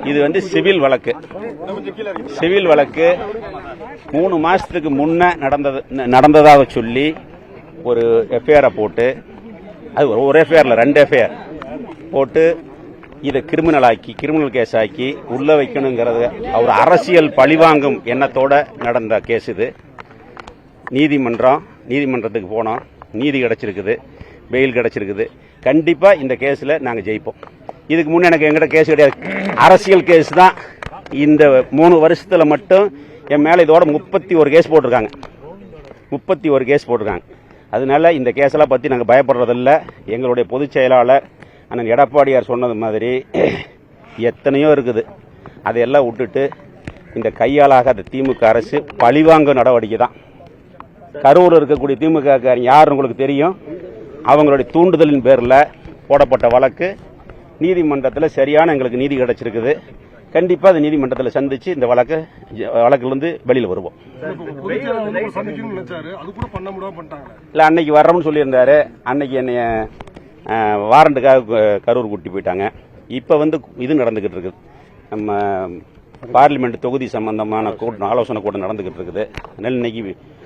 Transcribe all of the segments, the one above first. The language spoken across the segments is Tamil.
இது வந்து சிவில் வழக்கு. சிவில் வழக்கு 3 மாசத்துக்கு முன்ன நடந்ததாக சொல்லி ஒரு எஃப்ஐஆரை போட்டு, அது ஒரு எஃப்ஐஆர்ல 2 எஃப்ஐஆர் போட்டு இதை கிரிமினல் கேஸ் ஆக்கி உள்ள வைக்கணுங்கிறது ஒரு அரசியல் பழிவாங்கும் எண்ணத்தோட நடந்த கேஸ் இது. நீதிமன்றத்துக்கு போனோம், நீதி கிடைச்சிருக்குது, பெயில் கிடைச்சிருக்குது. கண்டிப்பா இந்த கேஸ்ல நாங்க ஜெயிப்போம். இதுக்கு முன்ன எனக்கு எங்கிட்ட கேஸ் கிடையாது, அரசியல் கேஸ் தான். இந்த 3 வருஷத்துல மட்டும் என் மேல இதோட 31 கேஸ் போட்டிருக்காங்க. 31 கேஸ் போட்டிருக்காங்க. அதனால இந்த கேஸெல்லாம் பத்தி நாங்க பயப்படுறதில்ல. எங்களுடைய பொதுச் செயலாளர் அண்ணன் எடப்பாடியார் சொன்னது மாதிரி எத்தனையோ இருக்குது, அதையெல்லாம் விட்டுட்டு இந்த கையாளாகாத திமுக அரசு பழிவாங்க நடவடிக்கை தான். கரூரில் இருக்கக்கூடிய திமுக யார் உங்களுக்கு தெரியும். அவங்களுடைய தூண்டுதலின் பேரில் போடப்பட்ட வழக்கு நீதிமன்றத்தில் சரியான எங்களுக்கு நீதி கிடைச்சிருக்குது. கண்டிப்பா அது நீதிமன்றத்தில் சந்திச்சு இந்த வழக்கிலிருந்து வெளியில் வருவோம். இல்ல, அன்னைக்கு வர்றோம்னு சொல்லியிருந்தாரு. அன்னைக்கு என்னைய வாரண்டுக்காக கரூர் கூட்டி போயிட்டாங்க. இப்ப வந்து இது நடந்துகிட்டு இருக்குது, நம்ம பார்லிமெண்ட் தொகுதி சம்பந்தமான ஆலோசனை கூட்டம் நடந்துகிட்டு இருக்குது.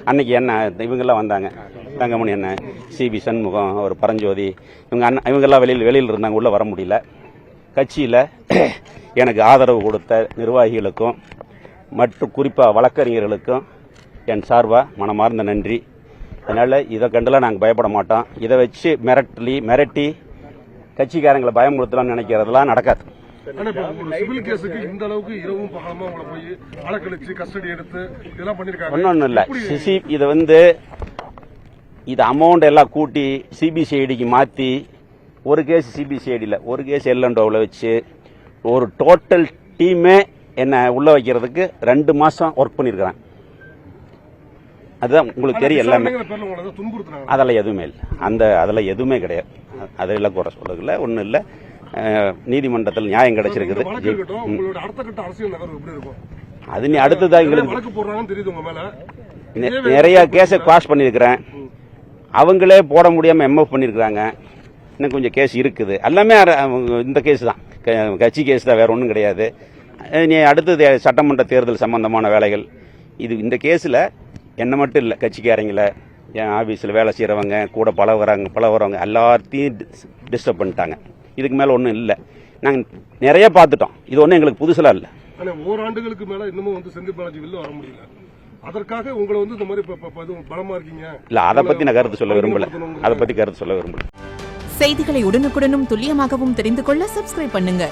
அன்னைக்கு என்ன இவங்கெல்லாம் வந்தாங்க, தங்கமணி என்ன, சிபி சண்முகம், ஒரு பரஞ்சோதி, இவங்கெல்லாம் வெளியில் இருந்தாங்க, உள்ள வர முடியல. கட்சியில எனக்கு ஆதரவு கொடுத்த நிர்வாகிகளுக்கும் மற்றும் குறிப்பா வழக்கறிஞர்களுக்கும் என் சார்பா மனமார்ந்த நன்றி. அதனால இதை கண்டுலாம் நாங்கள் பயப்பட மாட்டோம். இதை வச்சு மிரட்டி கட்சிக்காரங்களை பயமுறுத்தலாம்னு நினைக்கிறதெல்லாம் நடக்காது. ஒன்னும் இல்ல, இதை வந்து இது அமௌண்ட் எல்லாம் கூட்டி சிபிசிஐடிக்கு மாத்தி ஒரு கேஸ் சிபிசிஐடியில், ஒரு கேஸ் எல்என்டோவில் வச்சு ஒரு டோட்டல் டீமே என்ன உள்ள வைக்கிறதுக்கு 2 மாசம் ஒர்க் பண்ணிருக்கிறாங்க. அதுதான் உங்களுக்கு தெரியும் எல்லாமே. அதெல்லாம் எதுவுமே இல்லை, அதெல்லாம் எதுவுமே கிடையாது. அதெல்லாம் குறை சொல்லல, ஒன்றும் இல்லை. நீதிமன்றத்தில் நியாயம் கிடைச்சிருக்குது. அது அடுத்ததான் எங்களுக்கு நிறைய கேஸை பாஸ் பண்ணிருக்கிறேன். அவங்களே போட முடியாம எம்எஃப் பண்ணிருக்கிறாங்க. இன்னும் கொஞ்சம் கேஸ் இருக்குது. எல்லாமே இந்த கேஸ் தான், கட்சி கேஸ் தான், வேற ஒன்றும் கிடையாது. அடுத்தது சட்டமன்ற தேர்தல் சம்பந்தமான வேலைகள். இந்த கேஸ்ல என்ன மட்டும் இல்லை, கட்சிக்காரங்கள, என் ஆபீஸ்ல வேலை செய்யறவங்க, கூட பழகுறவங்க எல்லாத்தையும் டிஸ்டர்ப் பண்ணிட்டாங்க. இதுக்கு மேல ஒன்றும் இல்லை. நாங்கள் நிறைய பார்த்துட்டோம். இது ஒன்றும் எங்களுக்கு புதுசெல்லாம் இல்லை. ஓராண்டுகளுக்கு மேல இன்னமும் வந்து செந்தில் பாலாஜி வெளில வர முடியல. அதற்காக உங்களை வந்து இந்த மாதிரி பலமா இருக்கீங்க. இல்ல, அதை பத்தி நான் கருத்து சொல்ல விரும்பல. செய்திகளை உடனுக்குடனும் துல்லியமாகவும் தெரிந்து கொள்ள சப்ஸ்கிரைப் பண்ணுங்க.